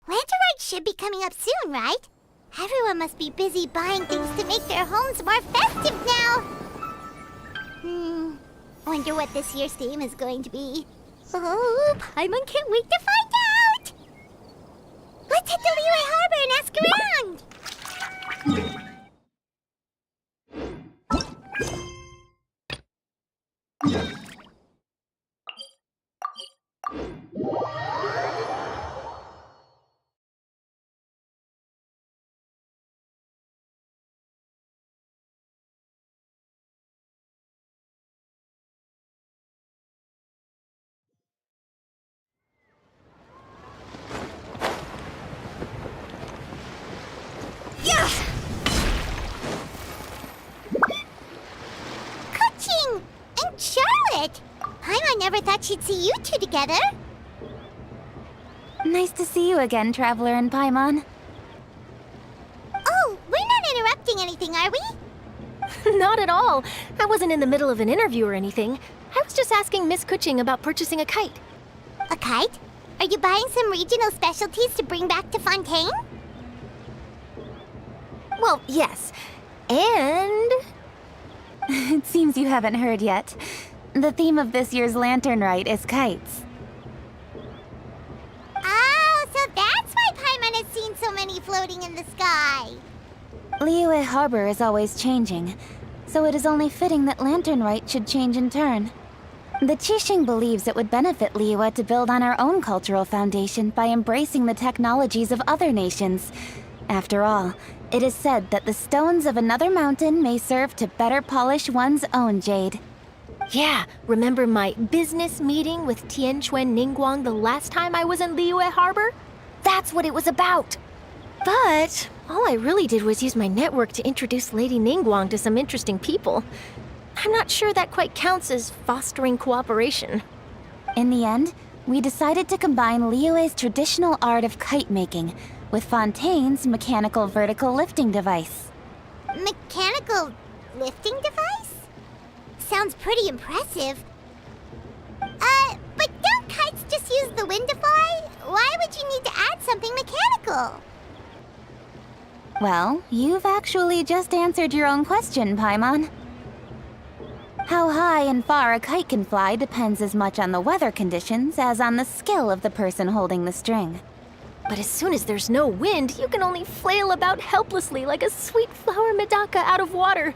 Lantern should be coming up soon, right? Everyone must be busy buying things to make their homes more festive now. Wonder what this year's theme is going to be. Oh, Paimon can't wait to find out! Let's head to Liyue Harbor and ask around! Kuching! And Charlotte! Paimon never thought she'd see you two together. Nice to see you again, Traveler and Paimon. Oh, we're not interrupting anything, are we? Not at all. I wasn't in the middle of an interview or anything. I was just asking Miss Kuching about purchasing a kite. A kite? Are you buying some regional specialties to bring back to Fontaine? Well, yes. And... It seems you haven't heard yet. The theme of this year's Lantern Rite is kites. Oh, so that's why Paimon has seen so many floating in the sky. Liyue Harbor is always changing, so it is only fitting that Lantern Rite should change in turn. The Qixing believes it would benefit Liyue to build on our own cultural foundation by embracing the technologies of other nations. After all, it is said that the stones of another mountain may serve to better polish one's own jade. yeah, remember my business meeting with Tianquan Ningguang the last time I was in Liyue Harbor? That's what it was about. But all I really did was use my network to introduce Lady Ningguang to some interesting people. I'm not sure that quite counts as fostering cooperation. In the end, we decided to combine Liyue's traditional art of kite making with Fontaine's mechanical vertical lifting device. Mechanical lifting device? Sounds pretty impressive. But don't kites just use the wind to fly? Why would you need to add something mechanical? Well, you've actually just answered your own question, Paimon. How high and far a kite can fly depends as much on the weather conditions as on the skill of the person holding the string. But as soon as there's no wind, you can only flail about helplessly like a sweet flower medaka out of water.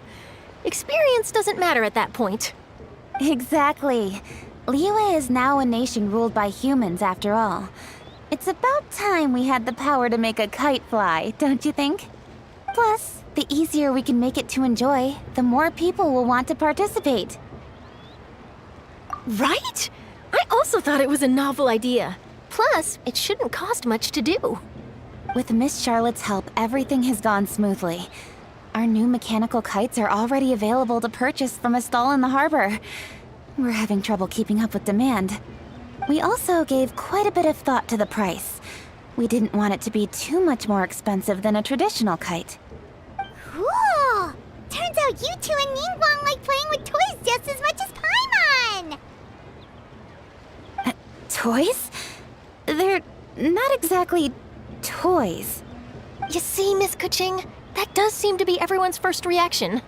Experience doesn't matter at that point. Exactly. Liyue is now a nation ruled by humans, after all. It's about time we had the power to make a kite fly, don't you think? Plus, the easier we can make it to enjoy, the more people will want to participate. Right? I also thought it was a novel idea. Plus, it shouldn't cost much to do. With Miss Charlotte's help, everything has gone smoothly. Our new mechanical kites are already available to purchase from a stall in the harbor. We're having trouble keeping up with demand. We also gave quite a bit of thought to the price. We didn't want it to be too much more expensive than a traditional kite. Cool! Turns out you two and Ningguang like playing with toys just as much as Paimon! Toys? They're not exactly toys. You see, Miss Kuching, that does seem to be everyone's first reaction.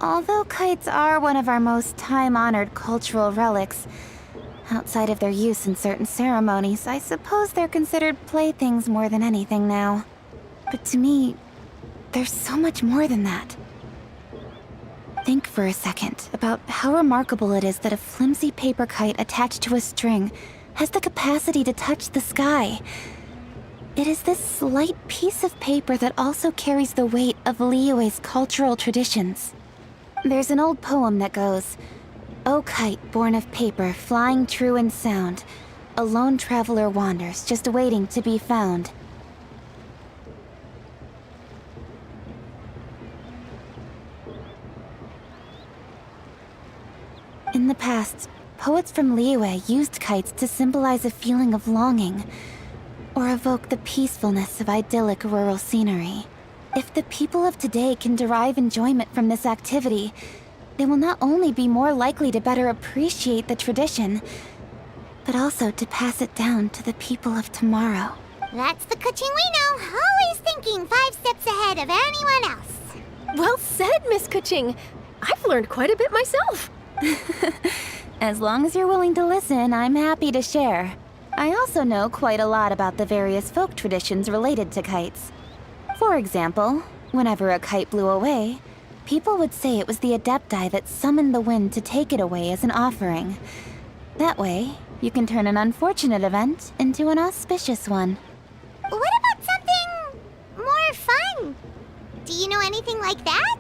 Although kites are one of our most time-honored cultural relics, outside of their use in certain ceremonies, I suppose they're considered playthings more than anything now. But to me, there's so much more than that. Think for a second about how remarkable it is that a flimsy paper kite attached to a string has the capacity to touch the sky. It is this slight piece of paper that also carries the weight of Liyue's cultural traditions. There's an old poem that goes, "O kite born of paper, flying true in sound, a lone traveler wanders, just waiting to be found." In the past, poets from Liyue used kites to symbolize a feeling of longing, or evoke the peacefulness of idyllic rural scenery. If the people of today can derive enjoyment from this activity, they will not only be more likely to better appreciate the tradition, but also to pass it down to the people of tomorrow. That's the Kuching we know, always thinking 5 steps ahead of anyone else. Well said, Miss Kuching. I've learned quite a bit myself. As long as you're willing to listen, I'm happy to share. I also know quite a lot about the various folk traditions related to kites. For example, whenever a kite blew away, people would say it was the Adepti that summoned the wind to take it away as an offering. That way, you can turn an unfortunate event into an auspicious one. What about something more fun? Do you know anything like that?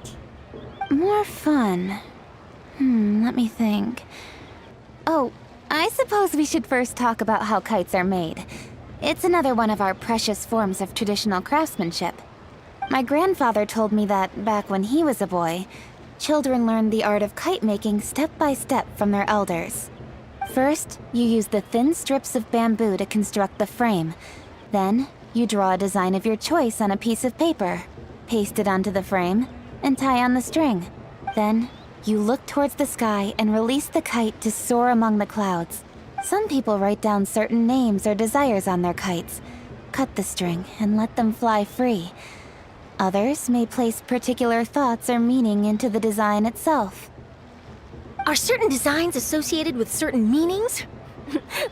More fun. Let me think. Oh, I suppose we should first talk about how kites are made. It's another one of our precious forms of traditional craftsmanship. My grandfather told me that back when he was a boy, children learned the art of kite making step by step from their elders. First, you use the thin strips of bamboo to construct the frame. Then, you draw a design of your choice on a piece of paper, paste it onto the frame, and tie on the string. Then, you look towards the sky and release the kite to soar among the clouds. Some people write down certain names or desires on their kites, cut the string, and let them fly free. Others may place particular thoughts or meaning into the design itself. Are certain designs associated with certain meanings?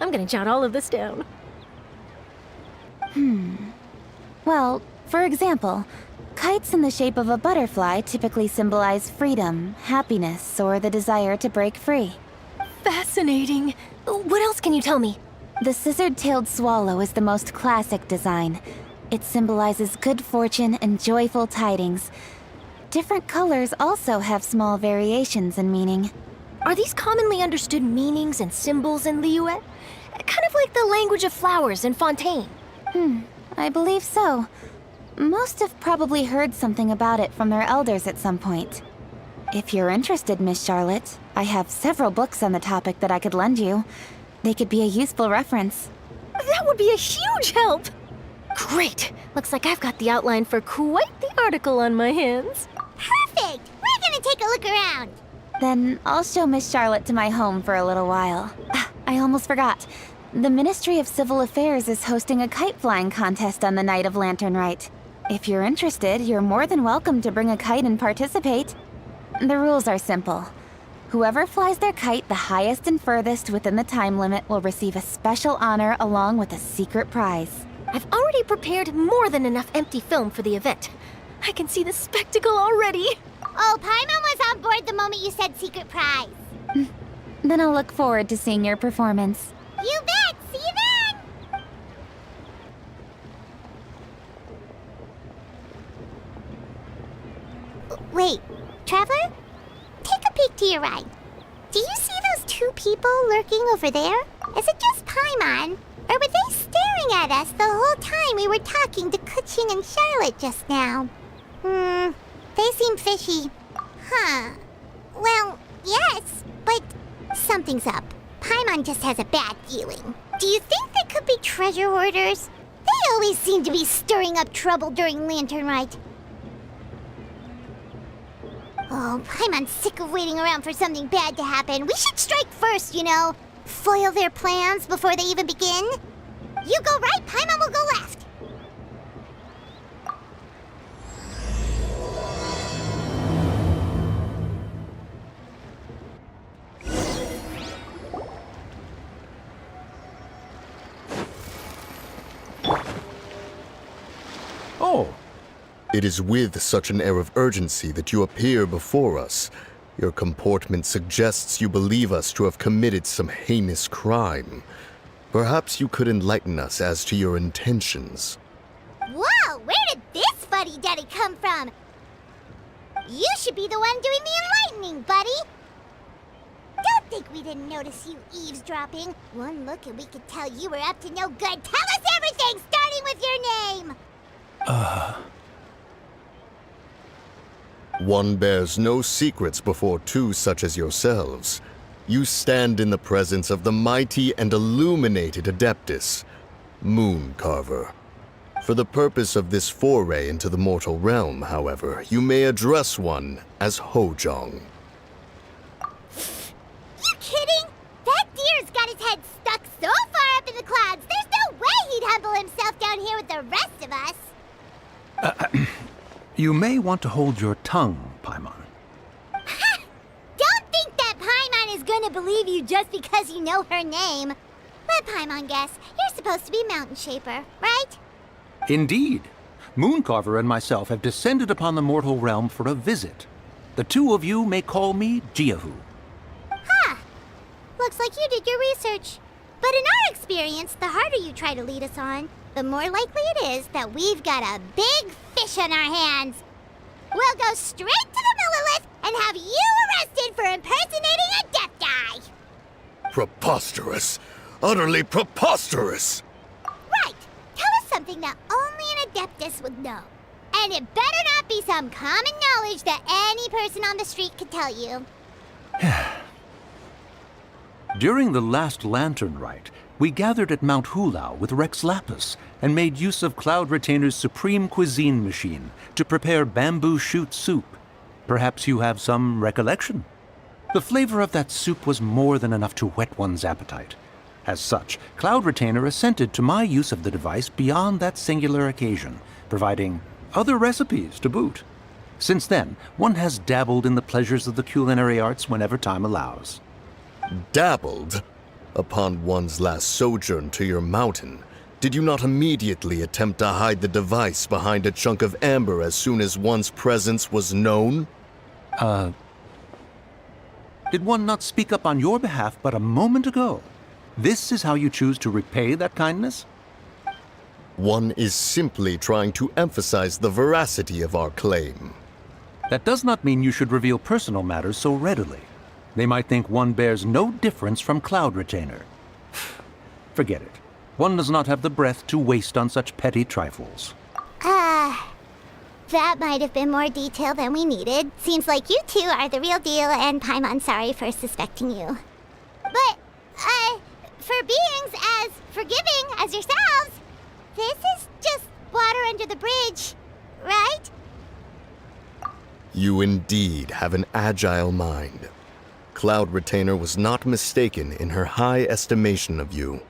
I'm gonna jot all of this down. Well, for example, kites in the shape of a butterfly typically symbolize freedom, happiness, or the desire to break free. Fascinating. What else can you tell me? The scissored-tailed swallow is the most classic design. It symbolizes good fortune and joyful tidings. Different colors also have small variations in meaning. Are these commonly understood meanings and symbols in Liyue? Kind of like the language of flowers in Fontaine. I believe so. Most have probably heard something about it from their elders at some point. If you're interested, Miss Charlotte, I have several books on the topic that I could lend you. They could be a useful reference. That would be a huge help! Great! Looks like I've got the outline for quite the article on my hands. Perfect! We're gonna take a look around. Then I'll show Miss Charlotte to my home for a little while. I almost forgot. The Ministry of Civil Affairs is hosting a kite flying contest on the night of Lantern Rite. If you're interested, you're more than welcome to bring a kite and participate. The rules are simple. Whoever flies their kite the highest and furthest within the time limit will receive a special honor along with a secret prize. I've already prepared more than enough empty film for the event. I can see the spectacle already. Oh, Paimon was on board the moment you said secret prize. Then I'll look forward to seeing your performance. You bet! See you then! Wait, Traveler? Take a peek to your right. Do you see those 2 people lurking over there? Is it just Paimon? Or were they staring at us the whole time we were talking to Kuching and Charlotte just now? They seem fishy. Huh. Well, yes, but something's up. Paimon just has a bad feeling. Do you think they could be treasure hoarders? They always seem to be stirring up trouble during Lantern Rite. Oh, Paimon's sick of waiting around for something bad to happen. We should strike first, you know. Foil their plans before they even begin. You go right, Paimon will go left. Oh. It is with such an air of urgency that you appear before us. Your comportment suggests you believe us to have committed some heinous crime. Perhaps you could enlighten us as to your intentions. Whoa, where did this fuddy-duddy come from? You should be the one doing the enlightening, buddy. Don't think we didn't notice you eavesdropping. One look and we could tell you were up to no good. Tell us everything, starting with your name. One bears no secrets before 2 such as yourselves. You stand in the presence of the mighty and illuminated Adeptus, Moon Carver. For the purpose of this foray into the mortal realm, however, you may address one as Hojong. You kidding? That deer's got his head stuck so the rest of us. You may want to hold your tongue, Paimon. Don't think that Paimon is gonna believe you just because you know her name. Let Paimon guess. You're supposed to be Mountain Shaper, right? Indeed. Mooncarver and myself have descended upon the mortal realm for a visit. The two of you may call me Jiahu. Huh. Looks like you did your research. But in our experience, the harder you try to lead us on, the more likely it is that we've got a big fish on our hands. We'll go straight to the Millilith and have you arrested for impersonating a death guy. Preposterous. Utterly preposterous. Right. Tell us something that only an Adeptus would know. And it better not be some common knowledge that any person on the street could tell you. During the last lantern rite, we gathered at Mount Hulao with Rex Lapis and made use of Cloud Retainer's supreme cuisine machine to prepare bamboo shoot soup. Perhaps you have some recollection? The flavor of that soup was more than enough to whet one's appetite. As such, Cloud Retainer assented to my use of the device beyond that singular occasion, providing other recipes to boot. Since then, one has dabbled in the pleasures of the culinary arts whenever time allows. Dabbled? Upon one's last sojourn to your mountain, did you not immediately attempt to hide the device behind a chunk of amber as soon as one's presence was known? Did one not speak up on your behalf but a moment ago? This is how you choose to repay that kindness? One is simply trying to emphasize the veracity of our claim. That does not mean you should reveal personal matters so readily. They might think one bears no difference from Cloud Retainer. Forget it. One does not have the breath to waste on such petty trifles. That might have been more detail than we needed. Seems like you two are the real deal, and Paimon sorry for suspecting you. But, for beings as forgiving as yourselves, this is just water under the bridge, right? You indeed have an agile mind. Cloud Retainer was not mistaken in her high estimation of you.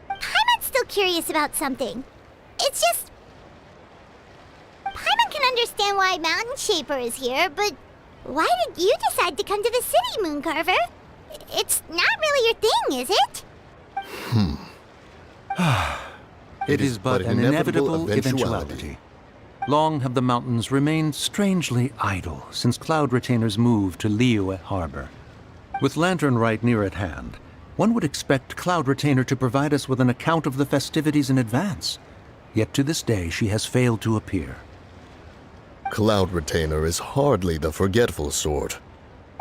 Paimon's still curious about something. It's just... Paimon can understand why Mountain Shaper is here, but why did you decide to come to the city, Mooncarver? It's not really your thing, is it? It is but an inevitable eventuality. Long have the mountains remained strangely idle since Cloud Retainer's move to Liyue Harbor. With Lantern Rite near at hand, one would expect Cloud Retainer to provide us with an account of the festivities in advance. Yet to this day she has failed to appear. Cloud Retainer is hardly the forgetful sort.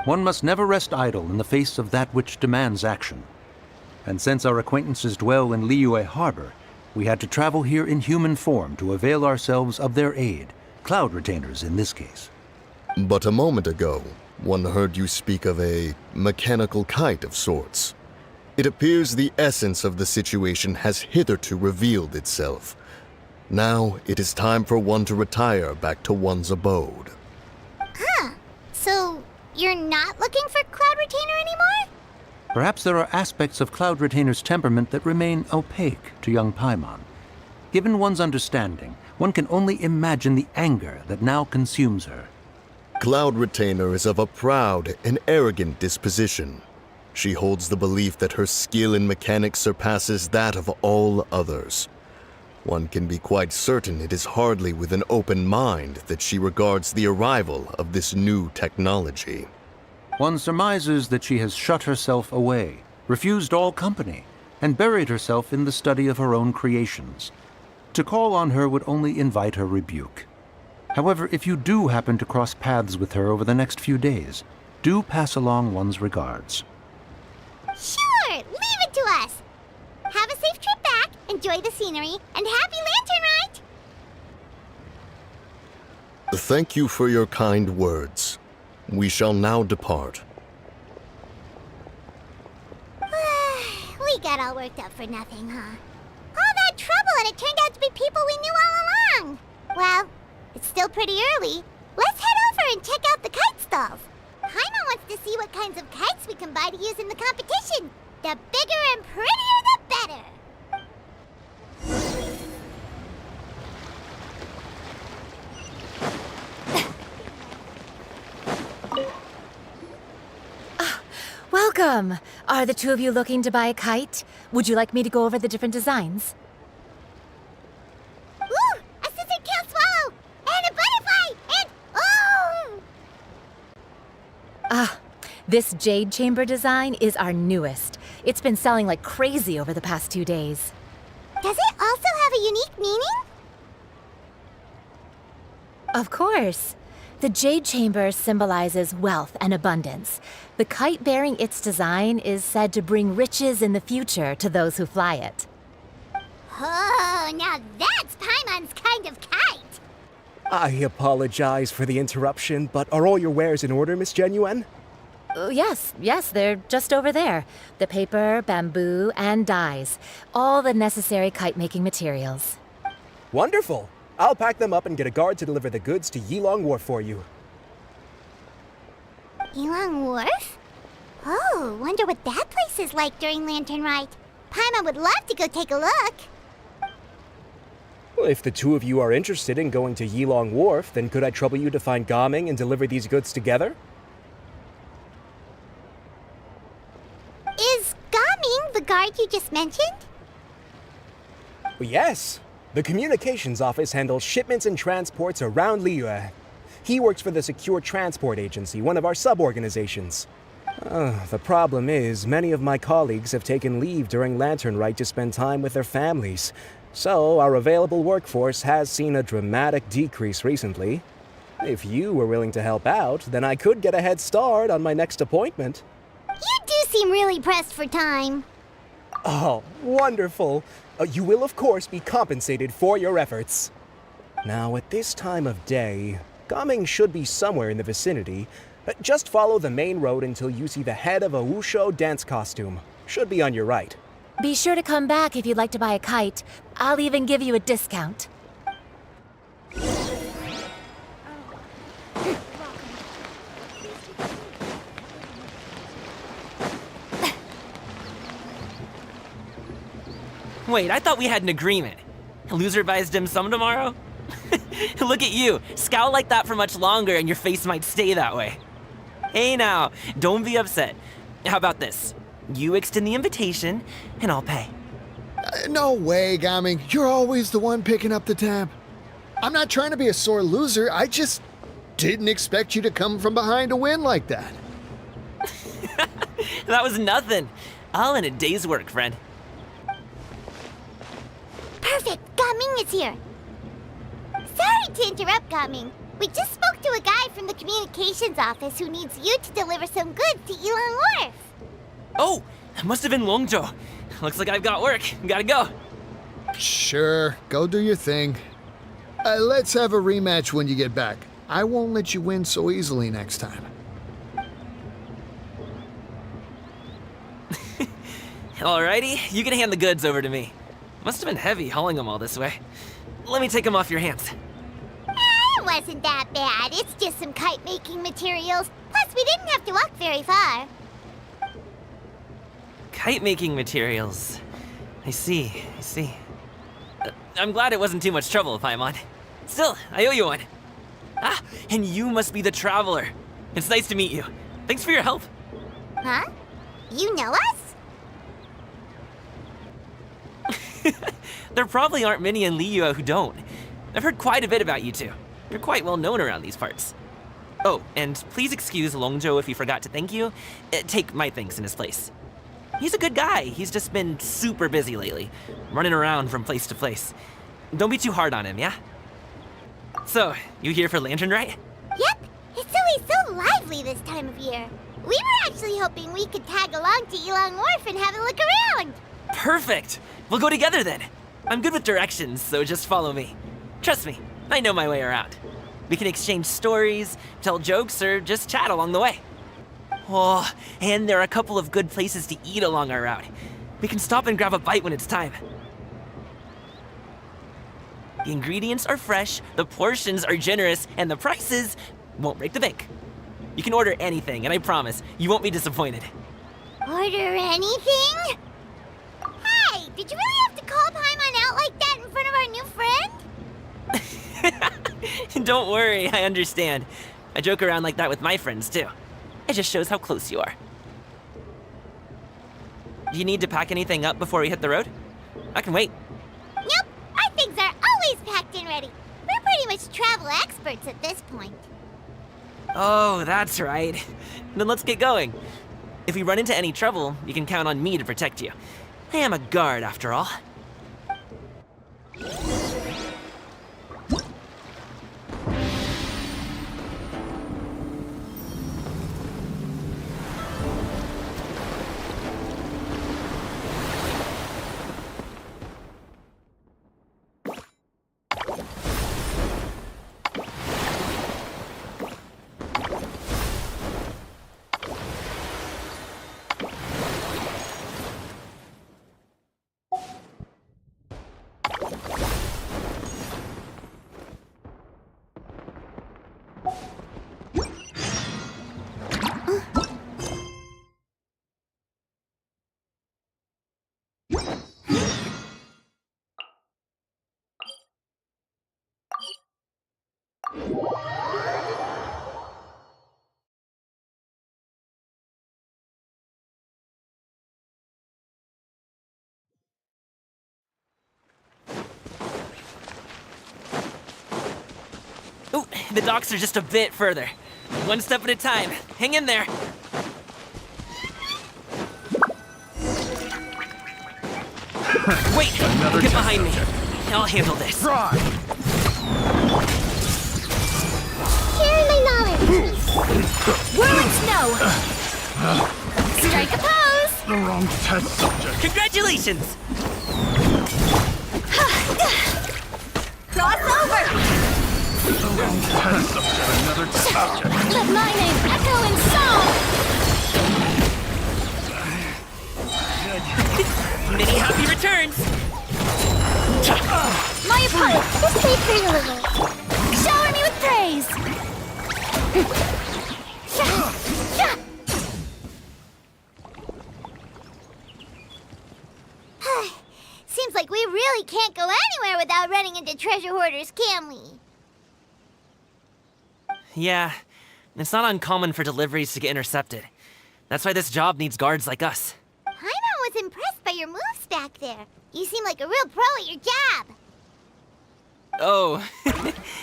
One must never rest idle in the face of that which demands action. And since our acquaintances dwell in Liyue Harbor, we had to travel here in human form to avail ourselves of their aid, Cloud Retainers in this case. But a moment ago, one heard you speak of a mechanical kite of sorts. It appears the essence of the situation has hitherto revealed itself. Now it is time for one to retire back to one's abode. So, you're not looking for Cloud Retainer anymore? Perhaps there are aspects of Cloud Retainer's temperament that remain opaque to young Paimon. Given one's understanding, one can only imagine the anger that now consumes her. Cloud Retainer is of a proud and arrogant disposition. She holds the belief that her skill in mechanics surpasses that of all others. One can be quite certain it is hardly with an open mind that she regards the arrival of this new technology. One surmises that she has shut herself away, refused all company, and buried herself in the study of her own creations. To call on her would only invite her rebuke. However, if you do happen to cross paths with her over the next few days, do pass along one's regards. Sure, leave it to us. Have a safe trip back, enjoy the scenery, and happy Lantern Rite! Thank you for your kind words. We shall now depart. We got all worked up for nothing, huh? All that trouble and it turned out to be people we knew all along. Well, it's still pretty early. Let's head over and check out the kite stalls. Paimon wants to see what kinds of kites we can buy to use in the competition. The bigger and prettier, the better. Welcome! Are the two of you looking to buy a kite? Would you like me to go over the different designs? Ooh! A scissor-tail swallow! And a butterfly! And... oh! This jade chamber design is our newest. It's been selling like crazy over the past 2 days. Does it also have a unique meaning? Of course. The jade chamber symbolizes wealth and abundance. The kite bearing its design is said to bring riches in the future to those who fly it. Oh, now that's Paimon's kind of kite! I apologize for the interruption, but are all your wares in order, Miss Genuine? Yes, they're just over there. The paper, bamboo, and dyes. All the necessary kite-making materials. Wonderful! I'll pack them up and get a guard to deliver the goods to Yilong Wharf for you. Yilong Wharf? Oh, wonder what that place is like during Lantern Rite. Paimon would love to go take a look. Well, if the two of you are interested in going to Yilong Wharf, then could I trouble you to find Gaming and deliver these goods together? Is Gaming the guard you just mentioned? Well, yes. The communications office handles shipments and transports around Liyue. He works for the Secure Transport Agency, one of our sub-organizations. The problem is, many of my colleagues have taken leave during Lantern Rite to spend time with their families. So, our available workforce has seen a dramatic decrease recently. If you were willing to help out, then I could get a head start on my next appointment. You do seem really pressed for time. Oh, wonderful. You will, of course, be compensated for your efforts. Now, at this time of day, Gaming should be somewhere in the vicinity. Just follow the main road until you see the head of a Wushu dance costume. Should be on your right. Be sure to come back if you'd like to buy a kite. I'll even give you a discount. Wait, I thought we had an agreement. Loser buys dim sum tomorrow? Look at you, scowl like that for much longer and your face might stay that way. Hey now, don't be upset. How about this? You extend the invitation, and I'll pay. No way, Gaming. You're always the one picking up the tab. I'm not trying to be a sore loser. I just didn't expect you to come from behind to win like that. That was nothing. All in a day's work, friend. Perfect, Gaming is here. Sorry to interrupt, Gaming. We just spoke to a guy from the communications office who needs you to deliver some goods to Yilong Wharf. Oh, that must have been Longzhou. Looks like I've got work. Gotta go. Sure, go do your thing. Let's have a rematch when you get back. I won't let you win so easily next time. Alrighty, you can hand the goods over to me. Must have been heavy hauling them all this way. Let me take them off your hands. It wasn't that bad. It's just some kite-making materials. Plus, we didn't have to walk very far. Kite-making materials. I see. I'm glad it wasn't too much trouble, Paimon. Still, I owe you one. Ah, and you must be the traveler. It's nice to meet you. Thanks for your help. Huh? You know us? There probably aren't many in Liyue who don't. I've heard quite a bit about you two. You're quite well known around these parts. Oh, and please excuse Longzhou if he forgot to thank you. Take my thanks in his place. He's a good guy. He's just been super busy lately, running around from place to place. Don't be too hard on him, yeah? So, you here for Lantern Rite? Yep. It's always so lively this time of year. We were actually hoping we could tag along to Yilong Wharf and have a look around. Perfect! We'll go together then. I'm good with directions, so just follow me. Trust me, I know my way around. We can exchange stories, tell jokes, or just chat along the way. Oh, and there are a couple of good places to eat along our route. We can stop and grab a bite when it's time. The ingredients are fresh, the portions are generous, and the prices won't break the bank. You can order anything, and I promise, you won't be disappointed. Order anything? Hey, did you really have to call Paimon out like that in front of our new friend? Don't worry, I understand. I joke around like that with my friends, too. It just shows how close you are. Do you need to pack anything up before we hit the road? I can wait. Nope, our things are always packed and ready. We're pretty much travel experts at this point. Oh, that's right. Then let's get going. If we run into any trouble, you can count on me to protect you. I am a guard, after all. Ooh, the docks are just a bit further. One step at a time. Hang in there. Wait! Get behind me. I'll handle this. Share my knowledge. Words, no! Strike a pose! The wrong test subject. Congratulations! Cross over! The wrong test subject. Another test subject. Let my name echo in song! Many happy returns! My opponent, Just wait for you a little. shower me with praise! Seems like we really can't go anywhere without running into treasure hoarders, can we? Yeah, it's not uncommon for deliveries to get intercepted. That's why this job needs guards like us. Paimon was impressed by your moves back there. You seem like a real pro at your job. Oh,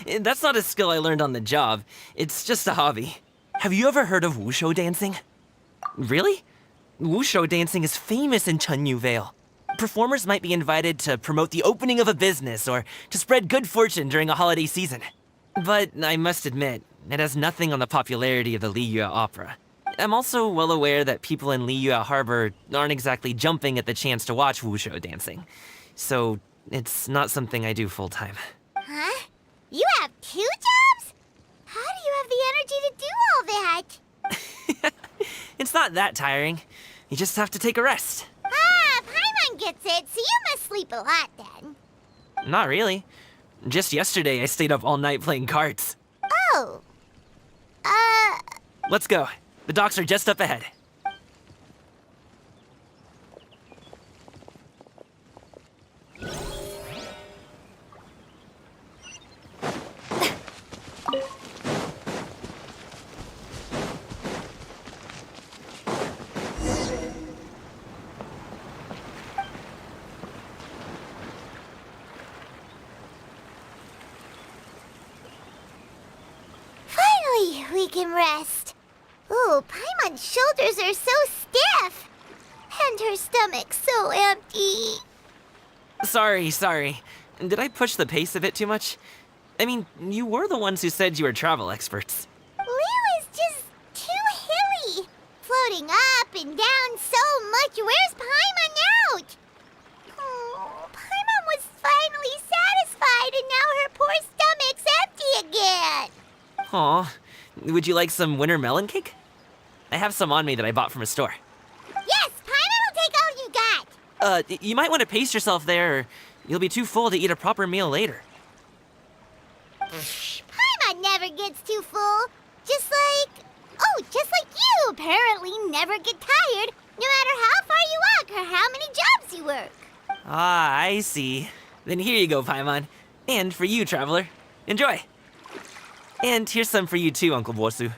that's not a skill I learned on the job. It's just a hobby. Have you ever heard of wushu dancing? Really? Wushu dancing is famous in Chunyu Vale. Performers might be invited to promote the opening of a business or to spread good fortune during a holiday season. But I must admit, it has nothing on the popularity of the Liyue opera. I'm also well aware that people in Liyue Harbor aren't exactly jumping at the chance to watch wushu dancing. So it's not something I do full-time. Huh? You have 2 jobs? How do you have the energy to do all that? It's not that tiring. You just have to take a rest. Ah, Paimon gets it, so you must sleep a lot then. Not really. Just yesterday, I stayed up all night playing cards. Oh. Let's go. The docks are just up ahead. Finally, we can rest. Ooh, Paimon's shoulders are so stiff. And her stomach so empty. Sorry. Did I push the pace a bit too much? I mean, you were the ones who said you were travel experts. Liu is just too hilly. Floating up and down so much. Where's Paimon out? Oh, Paimon was finally satisfied and now her poor stomach's empty again. Aw, would you like some winter melon cake? I have some on me that I bought from a store. Yes, Paimon will take all you got. You might want to pace yourself there, or you'll be too full to eat a proper meal later. Paimon never gets too full. Just like you apparently never get tired, no matter how far you walk or how many jobs you work. Ah, I see. Then here you go, Paimon. And for you, traveler. Enjoy. And here's some for you too, Uncle Bosu.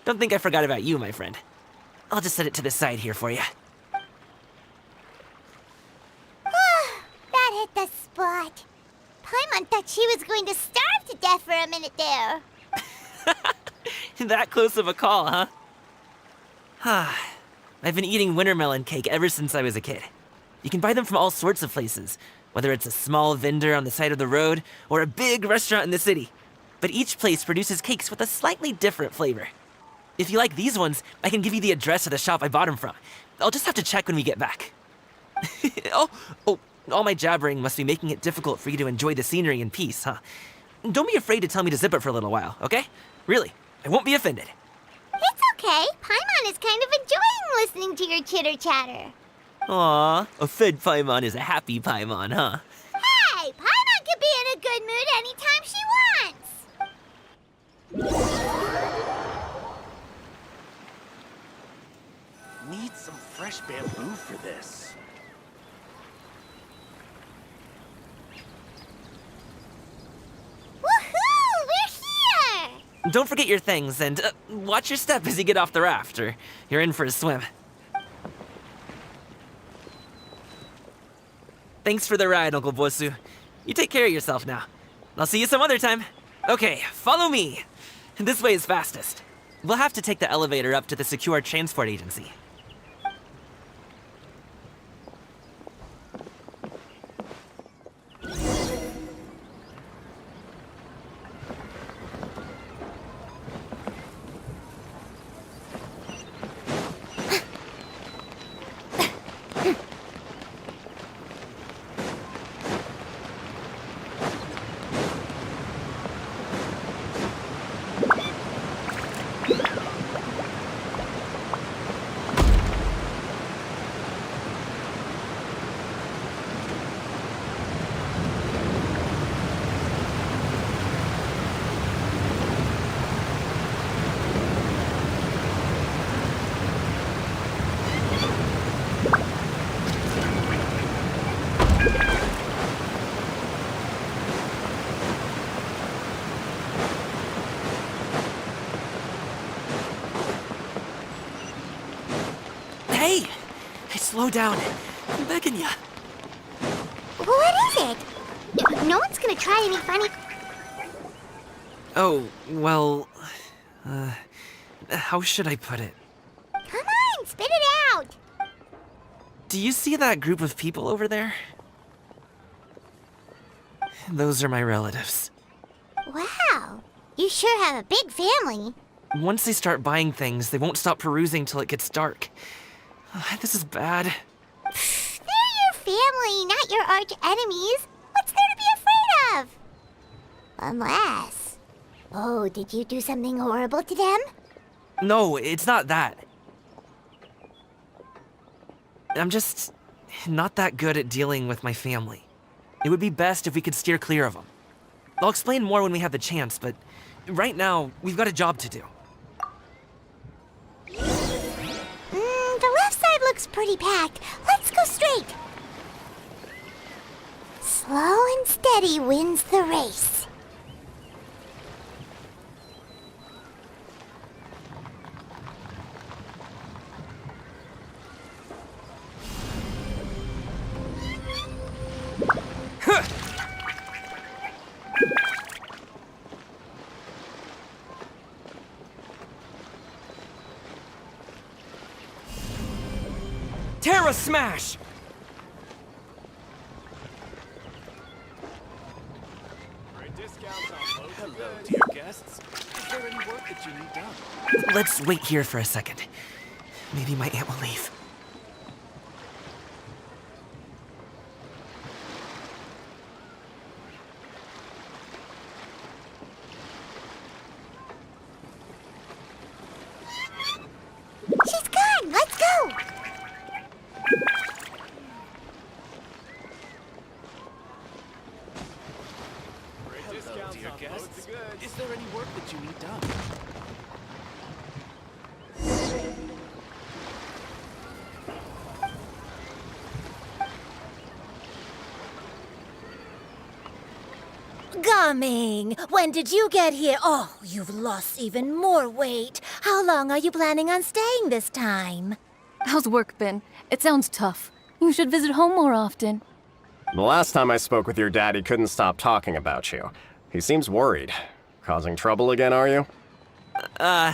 Don't think I forgot about you, my friend. I'll just set it to the side here for you. hit the spot. Paimon thought she was going to starve to death for a minute there. That close of a call, huh? I've been eating wintermelon cake ever since I was a kid. You can buy them from all sorts of places, whether it's a small vendor on the side of the road or a big restaurant in the city. But each place produces cakes with a slightly different flavor. If you like these ones, I can give you the address of the shop I bought them from. I'll just have to check when we get back. Oh, all my jabbering must be making it difficult for you to enjoy the scenery in peace, huh? Don't be afraid to tell me to zip it for a little while, okay? Really, I won't be offended. It's okay. Paimon is kind of enjoying listening to your chitter-chatter. Aw, a fed Paimon is a happy Paimon, huh? Hey, Paimon can be in a good mood anytime she wants. Need some fresh bamboo for this. Woohoo! We're here! Don't forget your things, and watch your step as you get off the raft, or you're in for a swim. Thanks for the ride, Uncle Bosu. You take care of yourself now. I'll see you some other time. Okay, follow me. This way is fastest. We'll have to take the elevator up to the secure transport agency. Hey! Slow down. I'm begging ya. What is it? No one's gonna try any funny... Oh, well... how should I put it? Come on, spit it out! Do you see that group of people over there? Those are my relatives. Wow, you sure have a big family. Once they start buying things, they won't stop perusing till it gets dark. This is bad. They're your family, not your arch enemies. What's there to be afraid of? Unless... Oh, did you do something horrible to them? No, it's not that. I'm just not that good at dealing with my family. It would be best if we could steer clear of them. I'll explain more when we have the chance, but right now, we've got a job to do. The left side looks pretty packed. Let's go straight. Slow and steady wins the race. Terra Smash! Hello, dear guests. Is there any work that you need done? Let's wait here for a second. Maybe my aunt will leave. She's gone. Let's go. Hello, dear guests. Is there any work that you need done? Gumming, when did you get here? Oh, you've lost even more weight. How long are you planning on staying this time? How's work been? It sounds tough. You should visit home more often. The last time I spoke with your dad, he couldn't stop talking about you. He seems worried. Causing trouble again, are you? Well...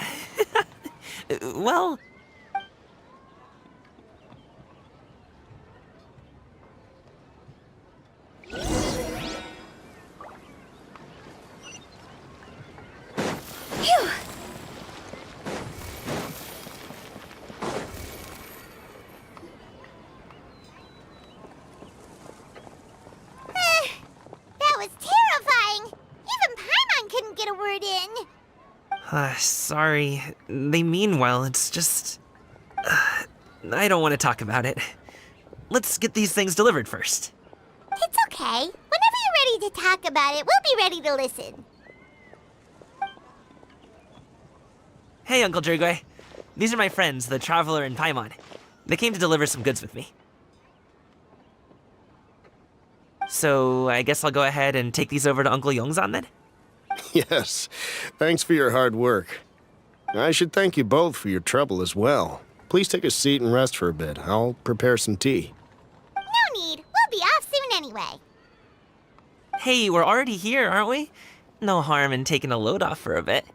Phew! That was terrifying! Even Paimon couldn't get a word in! Sorry. They mean well, it's just... I don't want to talk about it. Let's get these things delivered first. It's okay. Whenever you're ready to talk about it, we'll be ready to listen. Hey, Uncle Jirgwe. These are my friends, the Traveler and Paimon. They came to deliver some goods with me. So, I guess I'll go ahead and take these over to Uncle Yongzan then? Yes. Thanks for your hard work. I should thank you both for your trouble as well. Please take a seat and rest for a bit. I'll prepare some tea. No need. We'll be off soon anyway. Hey, we're already here, aren't we? No harm in taking a load off for a bit.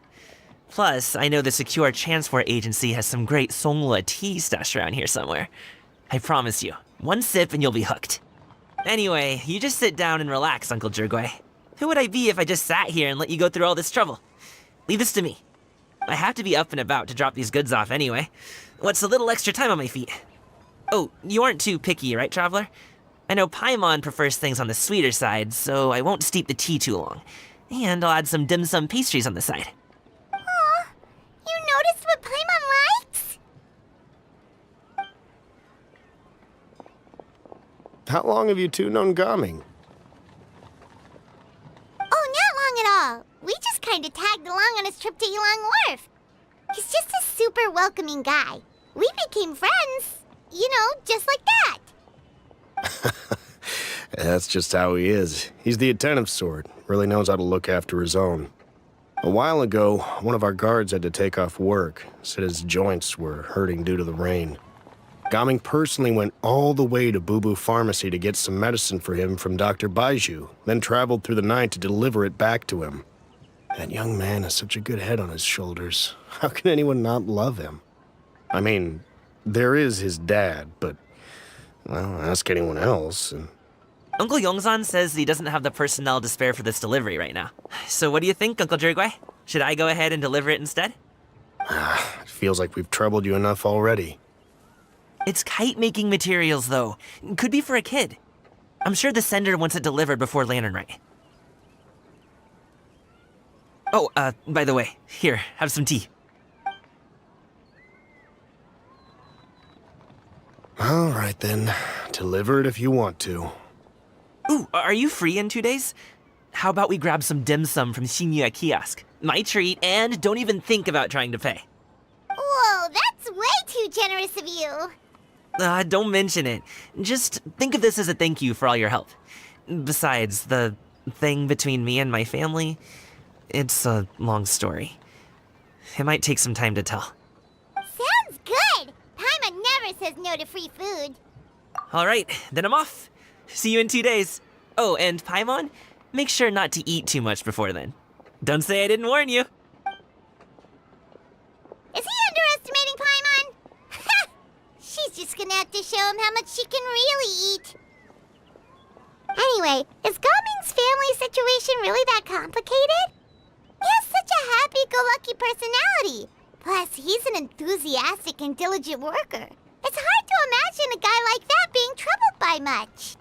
Plus, I know the Secure Transport Agency has some great Songhua tea stashed around here somewhere. I promise you, one sip and you'll be hooked. Anyway, you just sit down and relax, Uncle Jirgwe. Who would I be if I just sat here and let you go through all this trouble? Leave this to me. I have to be up and about to drop these goods off anyway. What's a little extra time on my feet? Oh, you aren't too picky, right, Traveler? I know Paimon prefers things on the sweeter side, so I won't steep the tea too long. And I'll add some dim sum pastries on the side. Aw, you noticed what Paimon likes? How long have you two known Gaming? Oh, not long at all. We just kind of tagged along on his trip to Yulong Wharf. He's just a super welcoming guy. We became friends, you know, just like that. That's just how he is. He's the attentive sort. Really knows how to look after his own. A while ago, one of our guards had to take off work. Said his joints were hurting due to the rain. Gaming personally went all the way to Boo Boo Pharmacy to get some medicine for him from Dr. Baiju, then traveled through the night to deliver it back to him. That young man has such a good head on his shoulders. How can anyone not love him? I mean, there is his dad, but, well, ask anyone else, and... Uncle Yongzan says he doesn't have the personnel to spare for this delivery right now. So what do you think, Uncle Jirgwe? Should I go ahead and deliver it instead? It feels like we've troubled you enough already. It's kite-making materials, though. Could be for a kid. I'm sure the sender wants it delivered before Lantern Rite. Oh, by the way, here, have some tea. All right, then. Deliver it if you want to. Ooh, are you free in 2 days? How about we grab some dim sum from Shinya Kiosk? My treat, and don't even think about trying to pay. Whoa, that's way too generous of you. Don't mention it. Just think of this as a thank you for all your help. Besides, the thing between me and my family, it's a long story. It might take some time to tell. Sounds good. Paimon never says no to free food. All right, then I'm off. See you in 2 days. Oh, and Paimon, make sure not to eat too much before then. Don't say I didn't warn you. Is he underestimating Paimon? Ha! She's just gonna have to show him how much she can really eat. Anyway, is Gaming's family situation really that complicated? He has such a happy-go-lucky personality. Plus, he's an enthusiastic and diligent worker. It's hard to imagine a guy like that being troubled by much.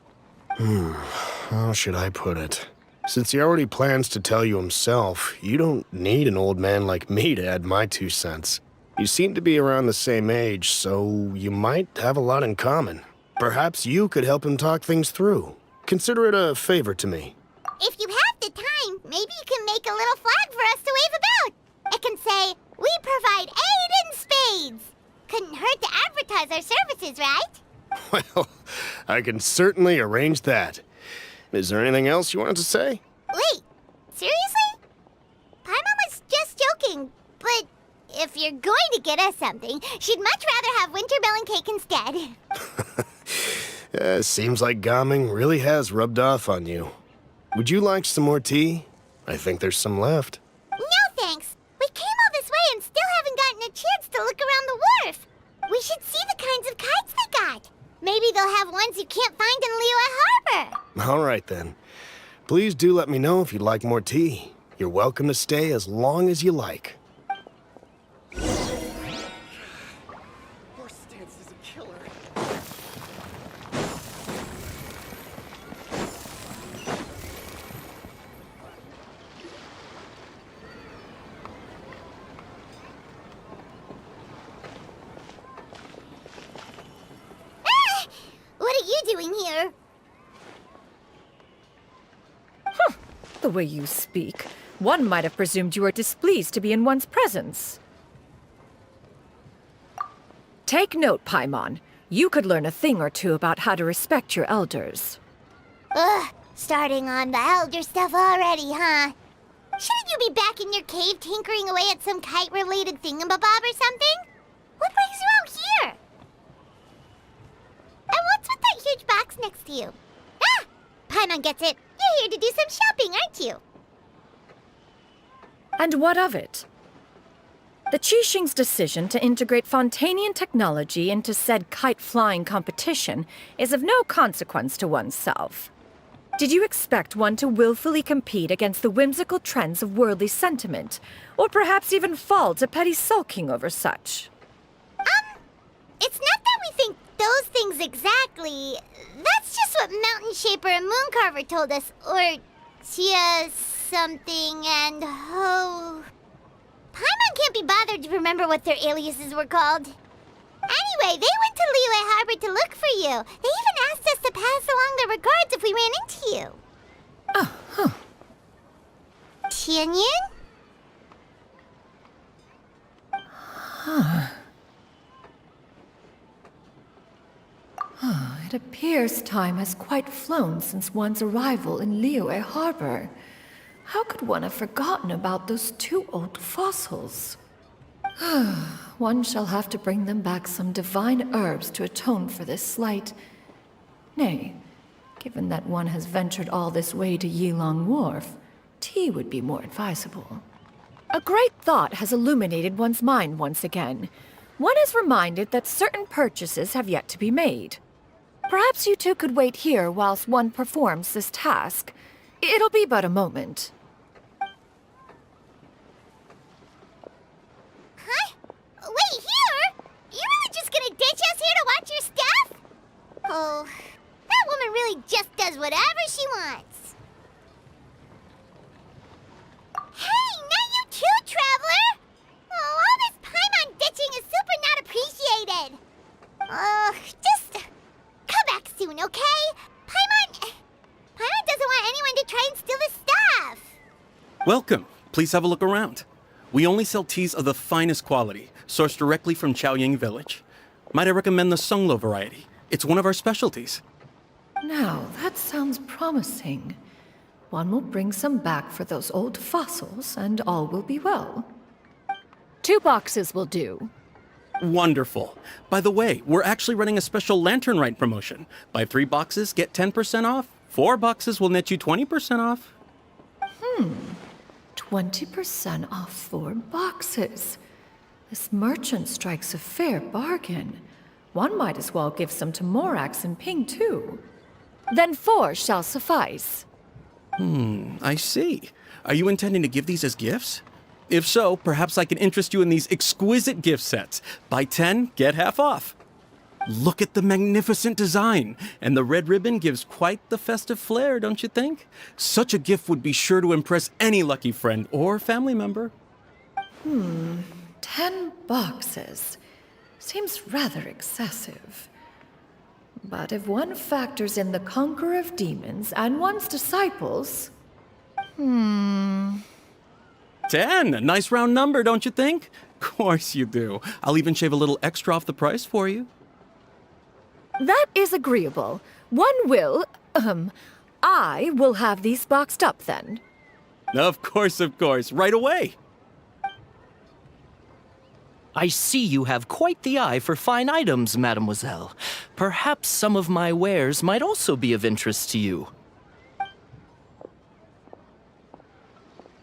How should I put it? Since he already plans to tell you himself, you don't need an old man like me to add my 2 cents. You seem to be around the same age, so you might have a lot in common. Perhaps you could help him talk things through. Consider it a favor to me. If you have the time, maybe you can make a little flag for us to wave about. It can say, "We provide aid in spades." Couldn't hurt to advertise our services, right? Well, I can certainly arrange that. Is there anything else you wanted to say? Wait, seriously? Paimon was just joking, but if you're going to get us something, she'd much rather have winter melon cake instead. Seems like Gaming really has rubbed off on you. Would you like some more tea? I think there's some left. No thanks. We came all this way and still haven't gotten a chance to look around the wharf. We should see the kinds of kites they got. Maybe they'll have ones you can't find in Liyue Harbor. All right, then. Please do let me know if you'd like more tea. You're welcome to stay as long as you like. Horse stance is a killer. What are you doing here? The way you speak, one might have presumed you were displeased to be in one's presence. Take note, Paimon. You could learn a thing or two about how to respect your elders. Ugh, starting on the elder stuff already, huh? Shouldn't you be back in your cave tinkering away at some kite-related thingamabob or something? What brings you out here? And what's with that huge box next to you? Ah! Paimon gets it. You're here to do some shopping, aren't you? And what of it? The Qixing's decision to integrate Fontanian technology into said kite-flying competition is of no consequence to oneself. Did you expect one to willfully compete against the whimsical trends of worldly sentiment, or perhaps even fall to petty sulking over such? It's not that we think those things exactly. That's just what Mountain Shaper and Mooncarver told us. Or Chia something and Ho. Paimon can't be bothered to remember what their aliases were called. Anyway, they went to Liyue Harbor to look for you. They even asked us to pass along their regards if we ran into you. Oh, huh. Tianyin? It appears time has quite flown since one's arrival in Liyue Harbor. How could one have forgotten about those two old fossils? One shall have to bring them back some divine herbs to atone for this slight. Nay, given that one has ventured all this way to Yilong Wharf, tea would be more advisable. A great thought has illuminated one's mind once again. One is reminded that certain purchases have yet to be made. Perhaps you two could wait here whilst one performs this task. It'll be but a moment. Huh? Wait, here? You really just gonna ditch us here to watch your stuff? Oh, that woman really just does whatever she wants. Hey, not you too, Traveler! Oh, all this Paimon ditching is super not appreciated. Just come back soon, okay? Paimon doesn't want anyone to try and steal his stuff. Welcome. Please have a look around. We only sell teas of the finest quality, sourced directly from Chaoying Village. Might I recommend the Sunglo variety? It's one of our specialties. Now, that sounds promising. One will bring some back for those old fossils, and all will be well. 2 boxes will do. Wonderful. By the way, we're actually running a special Lantern Rite promotion. Buy 3 boxes, get 10% off. 4 boxes will net you 20% off. 20% off 4 boxes. This merchant strikes a fair bargain. One might as well give some to Morax and Ping, too. Then 4 shall suffice. I see. Are you intending to give these as gifts? If so, perhaps I can interest you in these exquisite gift sets. Buy 10, get half off. Look at the magnificent design, and the red ribbon gives quite the festive flair, don't you think? Such a gift would be sure to impress any lucky friend or family member. 10 boxes. Seems rather excessive. But if one factors in the Conqueror of Demons and one's disciples... 10! A nice round number, don't you think? Course you do. I'll even shave a little extra off the price for you. That is agreeable. I will have these boxed up then. Of course, right away. I see you have quite the eye for fine items, mademoiselle. Perhaps some of my wares might also be of interest to you.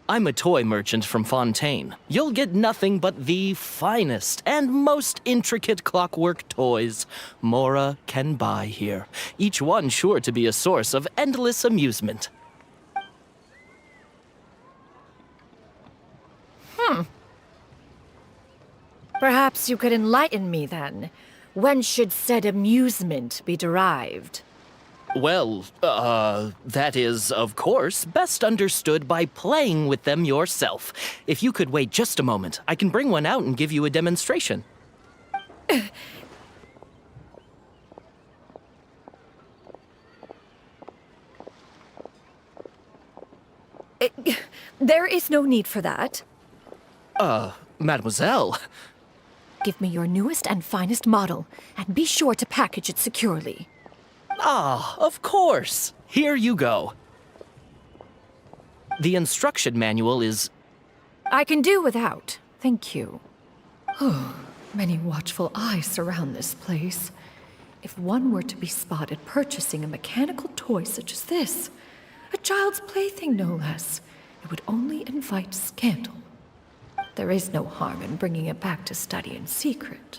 I'm a toy merchant from Fontaine. You'll get nothing but the finest and most intricate clockwork toys Mora can buy here, each one sure to be a source of endless amusement. Perhaps you could enlighten me then. When should said amusement be derived? Well, that is, of course, best understood by playing with them yourself. If you could wait just a moment, I can bring one out and give you a demonstration. There is no need for that. Mademoiselle. Give me your newest and finest model, and be sure to package it securely. Ah, of course. Here you go. The instruction manual is... I can do without, thank you. Oh, many watchful eyes surround this place. If one were to be spotted purchasing a mechanical toy such as this, a child's plaything no less, it would only invite scandal. There is no harm in bringing it back to study in secret.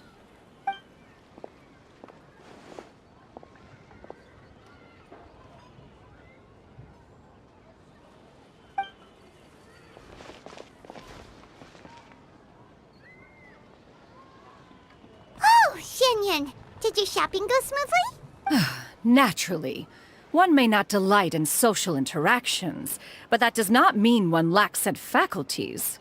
Oh, Xianyun, did your shopping go smoothly? Naturally. One may not delight in social interactions, but that does not mean one lacks said faculties.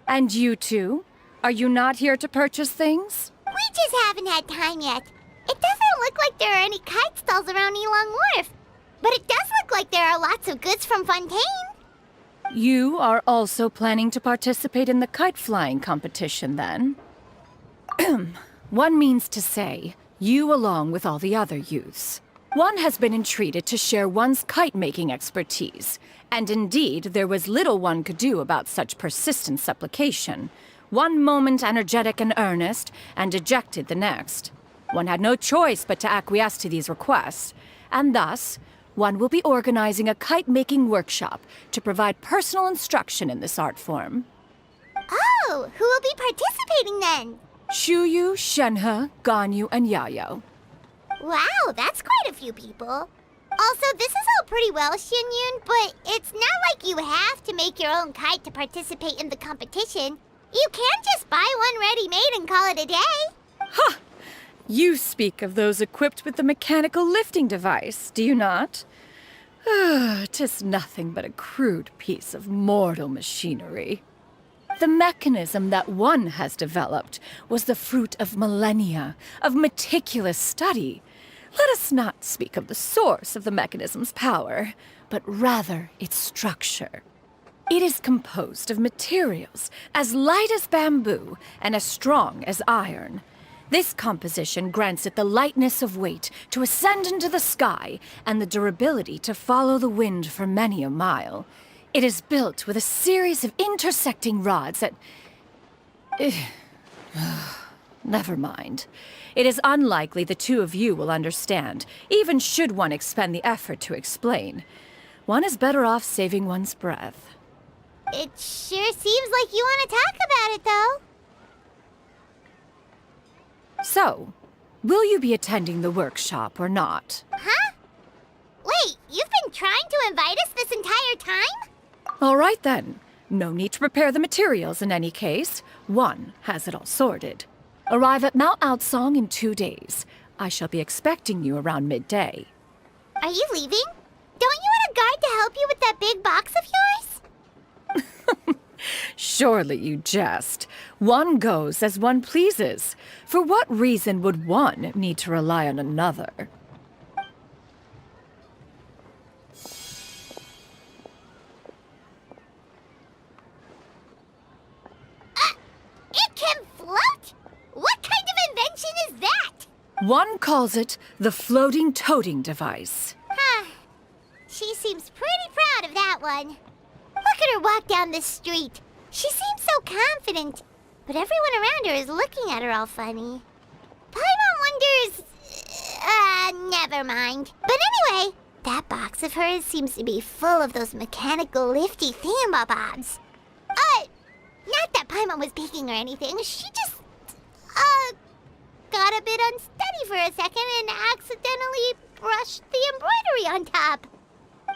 And you two? Are you not here to purchase things? We just haven't had time yet. It doesn't look like there are any kite stalls around Elong Wharf. But it does look like there are lots of goods from Fontaine. You are also planning to participate in the kite flying competition, then? One means to say, you along with all the other youths. One has been entreated to share one's kite-making expertise, and indeed there was little one could do about such persistent supplication. One moment energetic and earnest, and dejected the next. One had no choice but to acquiesce to these requests, and thus, one will be organizing a kite-making workshop to provide personal instruction in this art form. Oh, who will be participating then? Shuyu, Shenhe, Ganyu, and Yayo. Wow, that's quite a few people. Also, this is all pretty well, Xianyun, but it's not like you have to make your own kite to participate in the competition. You can just buy one ready-made and call it a day. Ha! You speak of those equipped with the mechanical lifting device, do you not? 'Tis nothing but a crude piece of mortal machinery. The mechanism that one has developed was the fruit of millennia of meticulous study. Let us not speak of the source of the mechanism's power, but rather its structure. It is composed of materials as light as bamboo and as strong as iron. This composition grants it the lightness of weight to ascend into the sky and the durability to follow the wind for many a mile. It is built with a series of intersecting rods that... Never mind. It is unlikely the two of you will understand, even should one expend the effort to explain. One is better off saving one's breath. It sure seems like you want to talk about it, though. So, will you be attending the workshop or not? Huh? Wait, you've been trying to invite us this entire time? All right then. No need to prepare the materials in any case. One has it all sorted. Arrive at Mount LANGSUNG in 2 days. I shall be expecting you around midday. Are you leaving? Don't you want a guard to help you with that big box of yours? Surely you jest. One goes as one pleases. For what reason would one need to rely on another? It can float? What kind of invention is that? One calls it the floating toting device. Huh. She seems pretty proud of that one. Look at her walk down the street. She seems so confident. but everyone around her is looking at her all funny. Paimon wonders... never mind. But anyway, that box of hers seems to be full of those mechanical lifty thingamabobs. Not that Paimon was peeking or anything. She just, got a bit unsteady for a second and accidentally brushed the embroidery on top.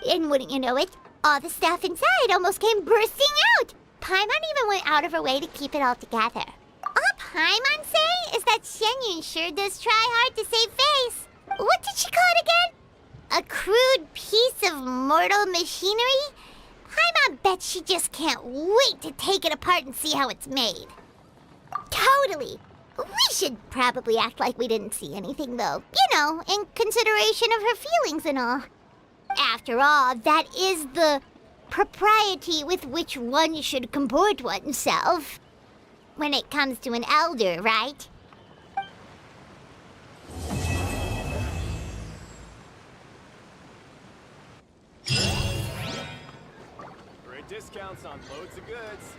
And wouldn't you know it, all the stuff inside almost came bursting out. Paimon even went out of her way to keep it all together. All Paimon say is that Shenyun sure does try hard to save face. What did she call it again? A crude piece of mortal machinery? Paimon bets she just can't wait to take it apart and see how it's made. Totally. We should probably act like we didn't see anything, though. You know, in consideration of her feelings and all. After all, that is the propriety with which one should comport oneself. When it comes to an elder, right? Great discounts on loads of goods.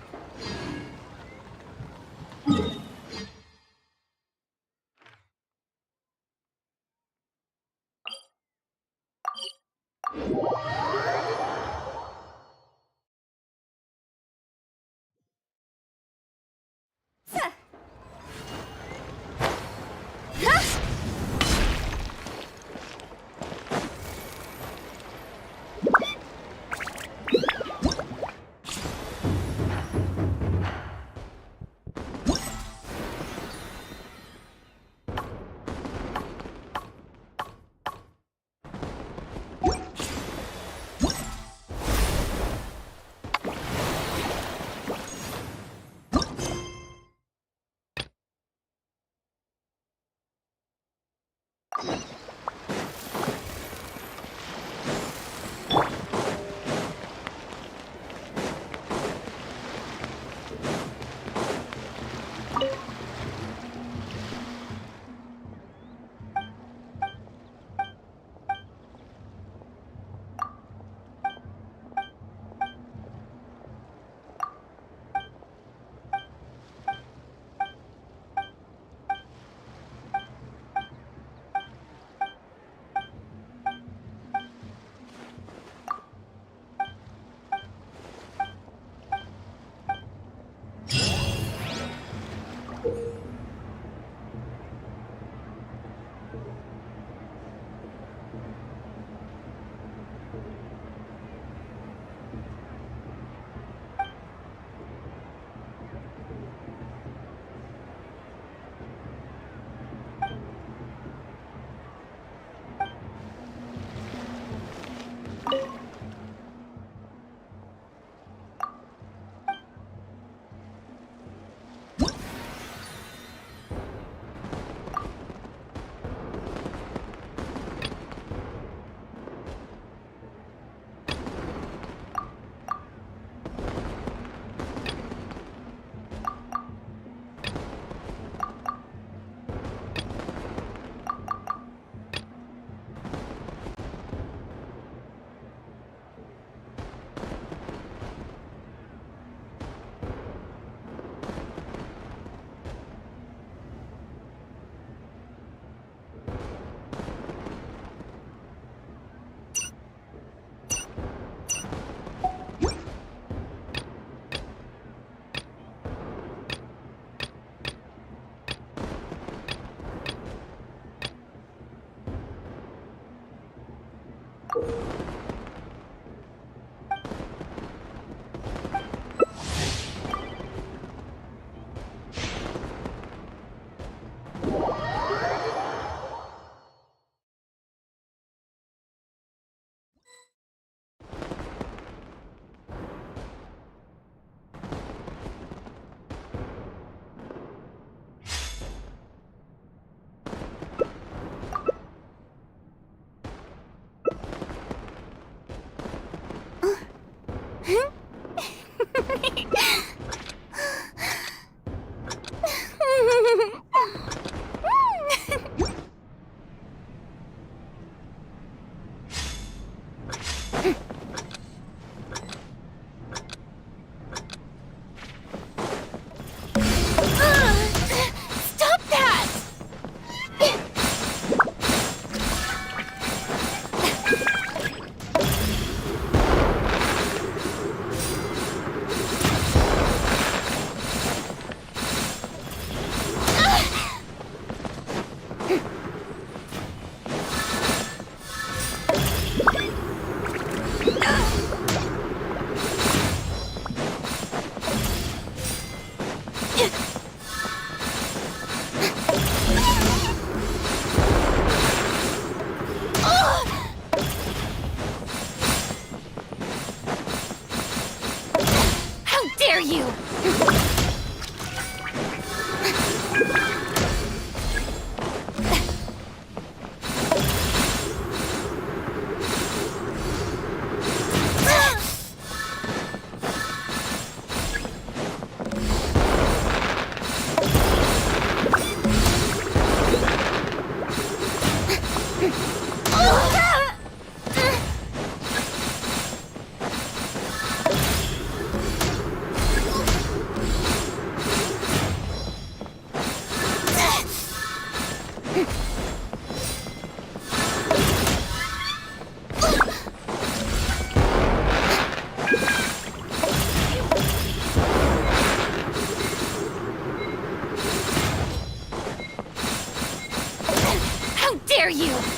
How dare you!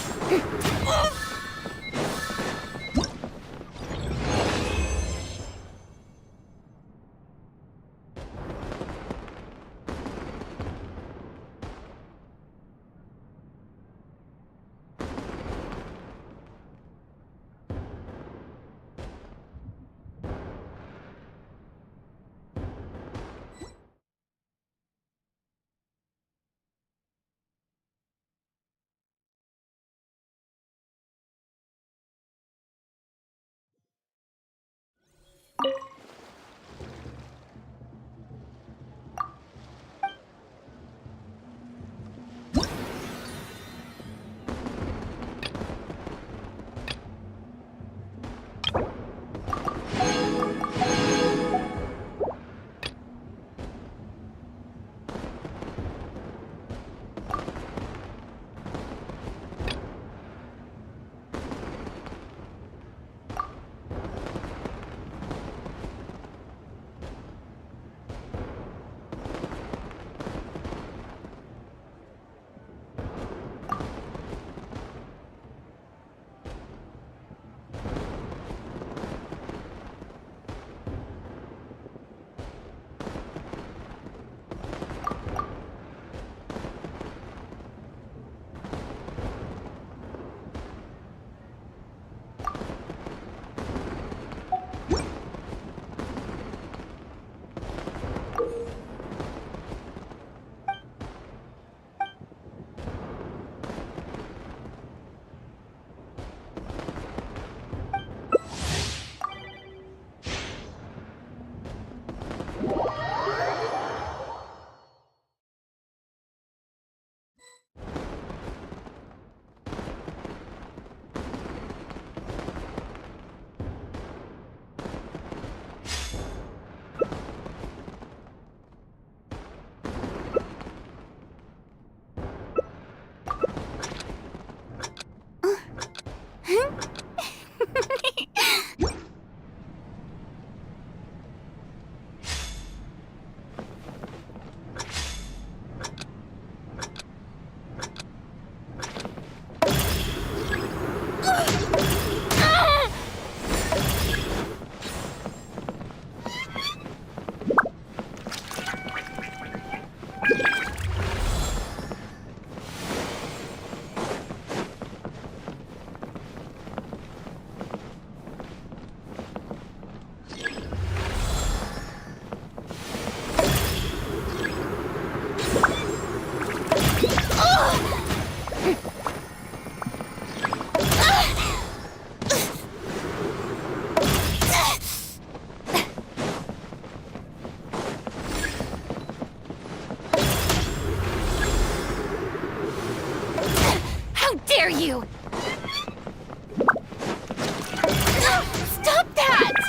dare you! Stop that!